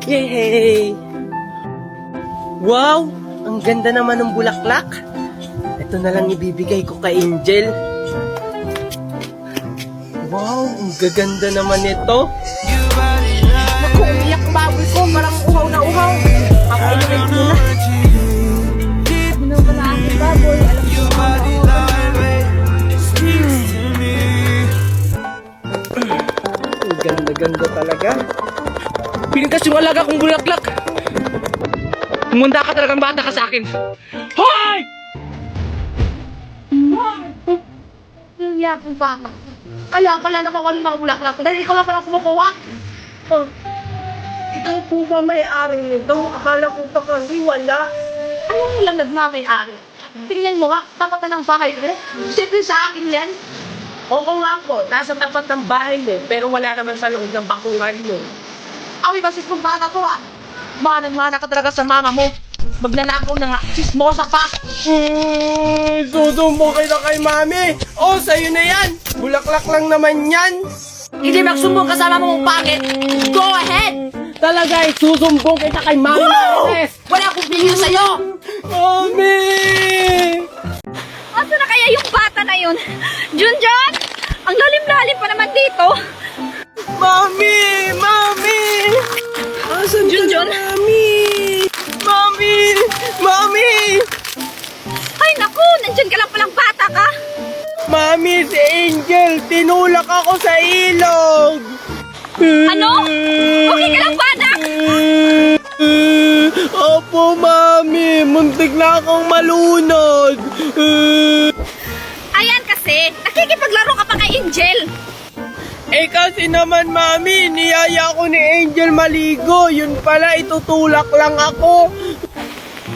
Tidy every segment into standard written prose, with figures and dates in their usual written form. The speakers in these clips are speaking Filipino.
Yay! Wow! Ang ganda naman ng bulaklak. Ito na lang ibibigay ko kay Angel. Wow! Ang gaganda naman ito. Naku, umiyak baboy ko. Parang uhaw na uhaw. Kakainumin ko na. Hindi naman pala aking baboy. Alam ko uhaw na uhaw. Ang ganda-ganda talaga. Pinigkas yung alaga kong bulaklak. Munda ka talagang bata ka sa akin. Hoy! Iyak mo ba? Kaya pala nakuha ng mga bulaklak. Dahil ikaw lang pala kumukuha. Oh. Ikaw po ba may-ari nito? Akala ko pa kasi wala. Anong lang nagmamay-ari? Tingnan mo nga, tapat na ng bahay ko. Siyempre sa akin yan. Oo nga po, nasa tapat ng bahay mo. Pero wala naman sa loob ng bakuran mo. Awi, basis kong bata to ah. Mana ka talaga sa mama mo. Magnanakaw na nga, sismosa pa. Susumbo kita kay Mami. Oh, sa'yo na yan. Bulaklak lang naman yan. Hindi magsumbong kasama mo mong pangit. Go ahead! Talaga, susumbong kita kay Mami. Wala akong bigil sa'yo! Mami! Asa na kaya yung bata na yun? Junjun! Ang lalim-lalim pa naman dito. Mami! Mami! Asan ka Junjun? na, Mami? Mami! Mami! Ay naku, nandyan ka lang palang bata ka. Mami, si Angel! Tinulak ako sa ilog! Ano? Okay ka lang ba, anak? Opo, Mami! Muntik na akong malunod! Ayan kasi, nakikipaglaro ka pa kay Angel. Eh kasi naman, Mami, niyaya ko ni Angel maligo. Yun pala, itutulak lang ako.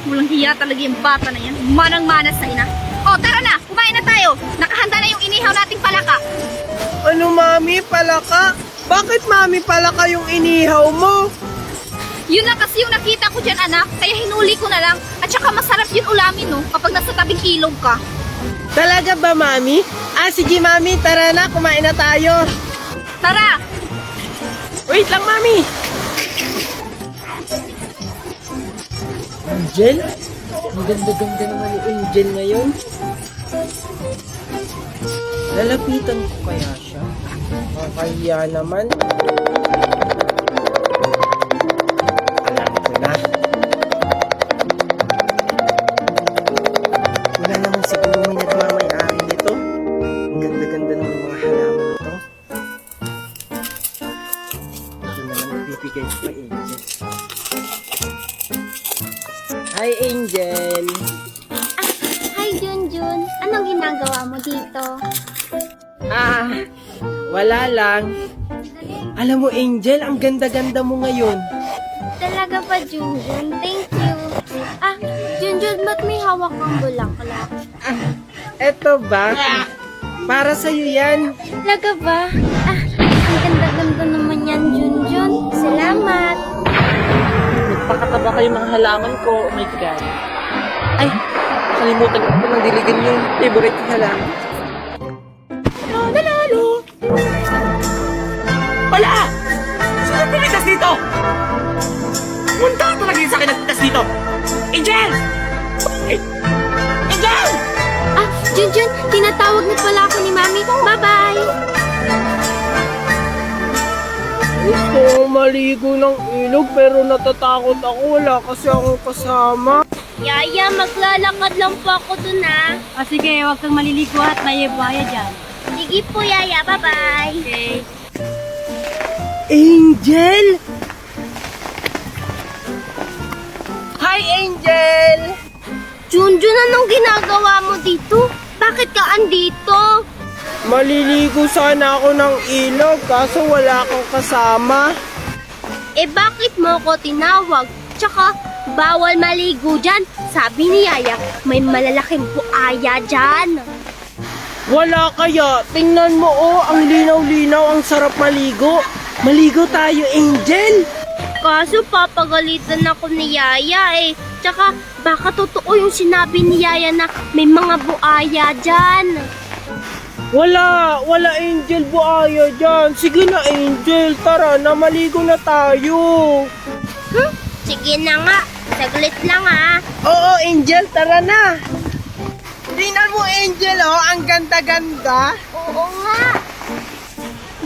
Walang hiya talaga yung bata na yan. Manang-mana sa ina. O, tara na, kumain na tayo. Nakahanda na yung inihaw nating palaka. Ano, Mami? Palaka? Bakit, Mami, palaka yung inihaw mo? Yun lang kasi yung nakita ko dyan, anak. Kaya hinuli ko na lang. At saka masarap yun ulamin, no? Kapag nasa tabing ilog ka. Talaga ba, Mami? Sige, Mami, tara na, kumain na tayo. Tara! Wait lang, Mami! Angel? Ang ganda-ganda naman ni Angel ngayon. Lalapitan ko kaya siya? Makahiya naman. Alam ko na. Wala naman siguro may nagmamay-ari nito. Ang ganda-ganda ng mga halaman nito. Ito na lang ibibigay ko kay Angel. Hi, Angel! Hi, Junjun. Anong ginagawa mo dito? Wala lang. Alam mo, Angel, ang ganda-ganda mo ngayon. Talaga pa, Junjun? Thank you. Junjun, ba't may hawak kang bulaklak? Eto ba? Para sa'yo yan. Talaga ba? Ang ganda-ganda naman yan, Junjun. Salamat. Nagpakataba kayo mga halaman ko. Oh my God. Ay, kalimutan ko nang diligan yung favorite ko halaman. Nanalo! Wala! Sino pinagtas dito? Munta talaga yung sa akin nagtas dito! Angel! Hey! Angel! Junjun, tinatawag na pala ako ni Mami. Bye-bye! Gusto ko maligo ng ilog pero natatakot ako. Wala kasi akong kasama. Yaya, maglalakad lang po ako dun, Sige, huwag kang maliligo at may buhaya dyan. Sige po, Yaya. Bye-bye. Okay. Angel! Hi, Angel! Junjun, anong ginagawa mo dito? Bakit ka andito? Maliligo sana ako ng ilog kaso wala akong kasama. Bakit mo ko tinawag? Tsaka, bawal maligo dyan. Sabi ni Yaya, may malalaking buaya dyan. Wala kaya. Tingnan mo, ang linaw-linaw, ang sarap maligo. Maligo tayo, Angel. Kaso papagalitan ako ni Yaya Tsaka, baka totoo yung sinabi ni Yaya na may mga buaya dyan. Wala Angel buaya dyan. Sige na Angel, tara na, maligo na tayo. Sige na nga, saglit lang ha. Oo Angel, tara na. Tingnan mo Angel, oh, ang ganda-ganda. Oo nga.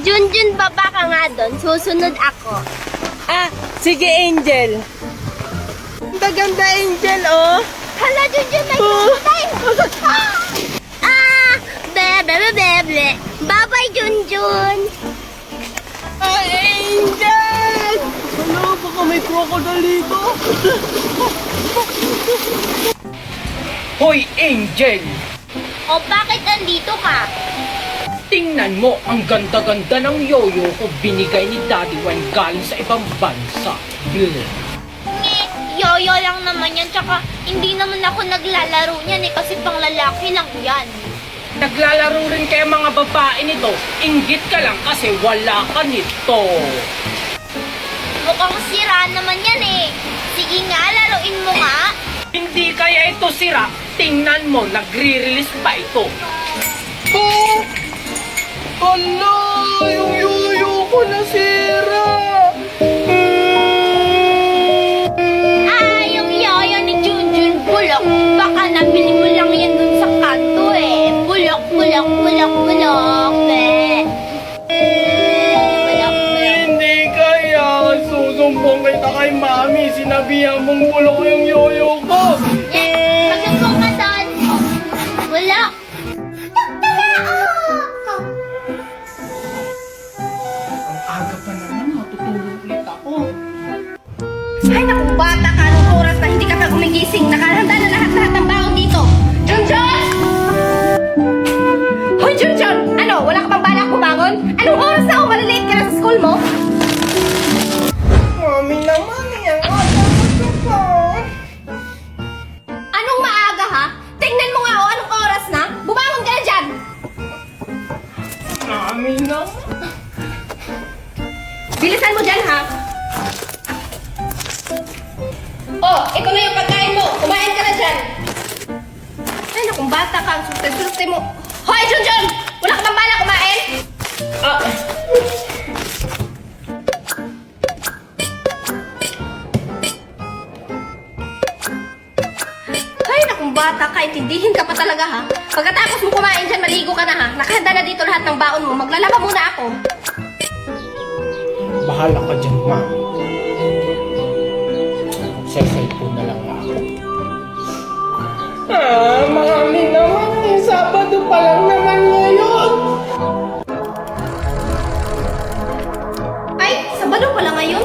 Junjun, baba ka nga doon. Susunod ako. Ah, sige Angel. Ganda-ganda Angel, oh. Hala, Junjun, may Oh. kumatay. Bebe. Bye-bye, Junjun. Ay, Angel! Ano, baka may crocodile dito. Hoy, Angel! O, bakit andito ka? Tingnan mo, ang ganda-ganda ng yoyo ko binigay ni Daddy Wan galing sa ibang bansa. Yoyo lang naman yan, tsaka hindi naman ako naglalaro niyan kasi pang lalaki lang yan. Naglalaro rin kayo mga babae nito. Inggit ka lang kasi wala ka nito. Mukhang sira naman yan Sige nga, laruin mo nga. Hindi kaya ito sira. Tingnan mo, nagre-release pa ito. Oh! Hala, yung yoyo ko nasira. Yung yoyo ni Junjun, bulok. Baka nabili mo lang yan dun sa kanto Bulok. Hindi kaya. Susumbong kita kay Mami. Sinabihan mong bulok yung yoyo ko. Magsumbong ka doon. Bulok. Ang aga pa naman, matutulog ulit ako. Ay naku, bata ka. Anong oras na hindi ka pa gumigising? Nakahanda na lahat ng baon dito. Junjun! Hoy, Junjun! Ano, wala ka bang balak bumangon? Anong oras na? Malilate ka na sa school mo? Mami naman, yan. Ano pa? Anong maaga ha? Tingnan mo nga anong oras na. Bumangon ka na dyan! Mami naman. Bilisan mo dyan ha. Oh, ito na yung pagkain mo. Kumain ka na dyan. Ay, nakong bata ka. Ang sulti mo. Hoy, Junjun! Wala ka bang balak kumain? Ay, nakong bata ka. Intindihin ka pa talaga ha. Pagkatapos mo kumain dyan, maligo ka na ha. Nakahanda na dito lahat ng baon mo. Maglalaba muna ako. Bahala ka dyan, Mami. Cellphone na lang ako. Mami naman. Sabado pa lang naman ngayon. Ay, Sabado pala ngayon.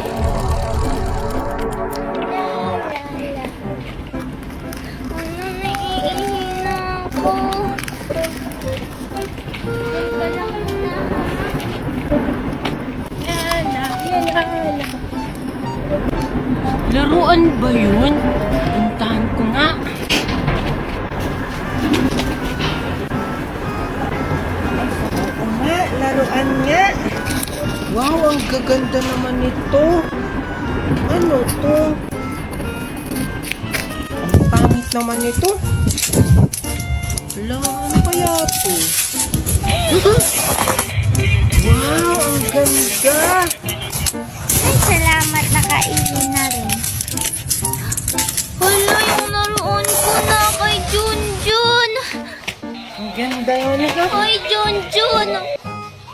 Laruan ba yun? Puntahan ko nga. Laruan nga. Wow, ang gaganda naman nito. Ano to? Ang pangit naman nito. Wala, ano kaya to? Wow, ang ganda. Ay, salamat. Nakainin na rin. Hala, yung naroon ko na kay Junjun. Ang ganda yun. Kay Junjun.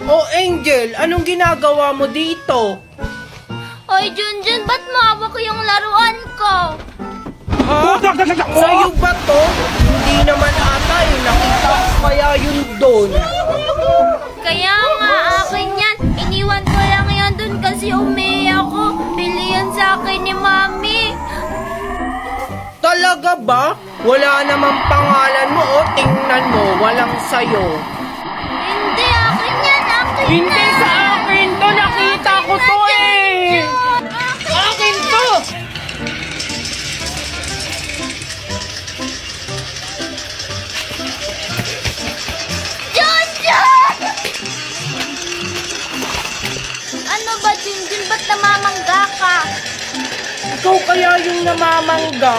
Oh, Angel, anong ginagawa mo dito? Ay, Junjun, ba't mawak yung laruan ko? Ha? Sa'yo ba to? Hindi naman ata eh. Nakita ko kaya yun doon. Kaya nga, akin yan. Iniwan ko lang yan dun kasi umiyak ko. Bili yan sa akin ni Mami. Talaga ba? Wala namang pangalan mo, oh. Tingnan mo, walang sayo. Hindi, akin yan. Akin Hindi yan. sa akin to, nakita ko to eh. Akin to. Junjun! Ano ba, Junjun? Ba't namamangga ka? Ikaw kaya yung namamangga.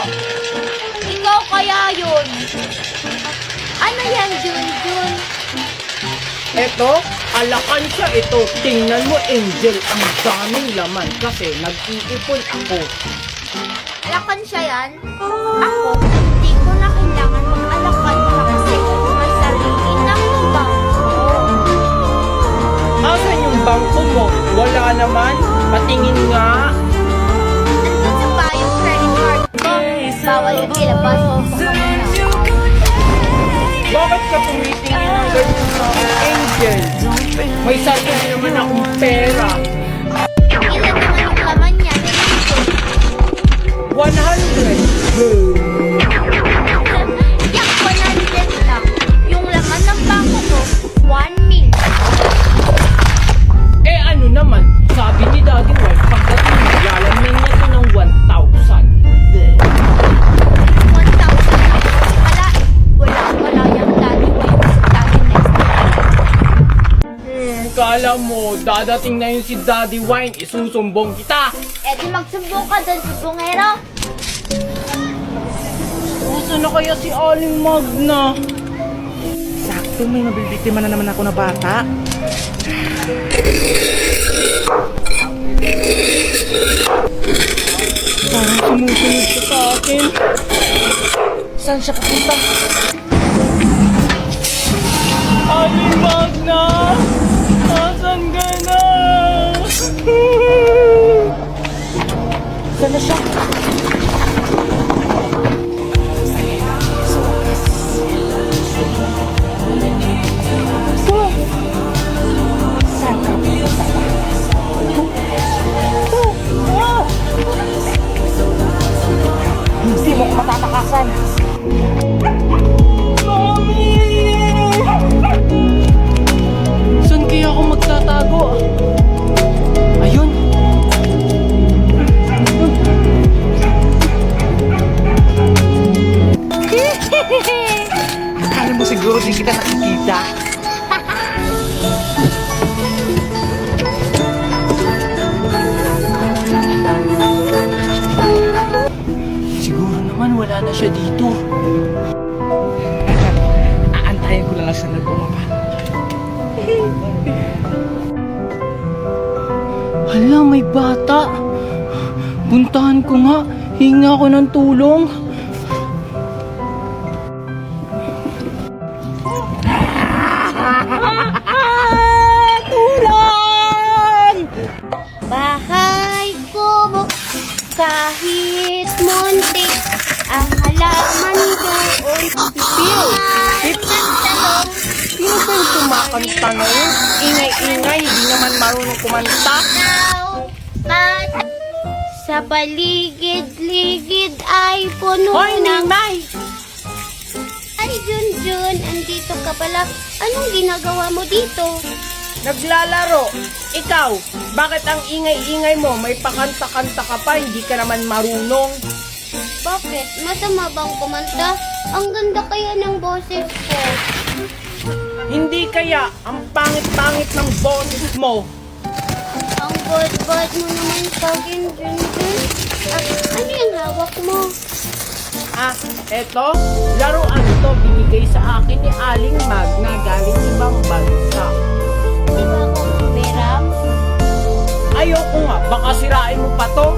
Ikaw kaya yun. Ano yan, Junjun? Eto, alakansya ito. Tingnan mo, Angel, ang daming laman kasi nag-iipon ako. Alakan siya yan? Ako, hindi ko na kailangan mag-alakan siya kasi may sarili ng bangko. Asan yung bangko mo? Wala naman. Patingin nga. Nandun sa ba yung credit card ko? Bawal yung ilabas kung Bakit ka tumitingin ng ganyan sa akin, Angel? May sarili naman akong pera. ilan naman yung laman niya dito. 100. Yak 100 lang. Yung laman ng bangko ko, 1 million. Eh ano naman, sabi ni Daddy White, pagdating mo, lalaman niya to ng 1,000. 1,000 lang. Wala yung daddy wife sa daddy next time. Kala mo, dadating na yun si Daddy Wine, isusumbong kita. Eh di magsumbong ka doon sa bungero. Gusto na kaya si Aling Magna? Sakto, may mabibiktima na naman ako na bata. Parang sumusunod siya sa akin. Saan siya papunta? Aling Magna! Asan ka na? Saan na siya? Hindi mo ko matatakasan. Mami! Saan kaya ako magtatago? Ayun! Akala mo siguro di kita nakikita. Siguro naman wala na siya dito. Aantayin ko lang siya na bumaba. Hala, may bata. Puntahan ko nga. Hinga ako ng tulong. Tulong! Bahay ko, kahit muntik, ang halaman doon. Sino ba yung kumakanta na yun? Ingay-ingay, di naman marunong kumanta. Sa paligid-ligid ay puno Hoy, ng... Ninay! Ay, Junjun, andito ka pala. Anong ginagawa mo dito? Naglalaro. Ikaw, bakit ang ingay-ingay mo? May pakanta-kanta ka pa, hindi ka naman marunong. Bakit? Masama bang kumanta? Ang ganda kaya ng boses ko. Hindi kaya, ang pangit-pangit ng boses mo. Ang bad-bad mo naman sa akin, Junjun. Ano yung hawak mo? Ah, eto, laruan ito binigay sa akin ni Aling Magna galing ibang bansa. Di ba ako magberam? Ayoko nga, baka sirain mo pa to.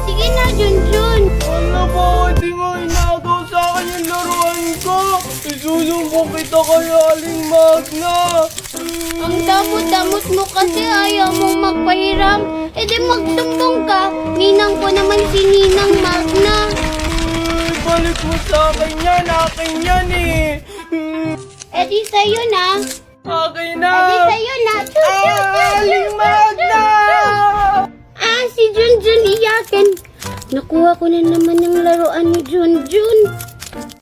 Sige na, Junjun. Wala po, hindi nga inagaw sa akin yung laruan ko. Isusumbong kita kay Aling Magna. Ang damot-damot mo kasi ayaw mong magpahiram. E di magsumbong ka. Ninang ko naman si Ninang Magna. Balik mo sa akin yan, akin yan eh. E di sa'yo na. Akin E na. di sa'yo na. Aling Magna! Ah, si Junjun iyakin. Nakuha ko na naman yung laruan ni Junjun.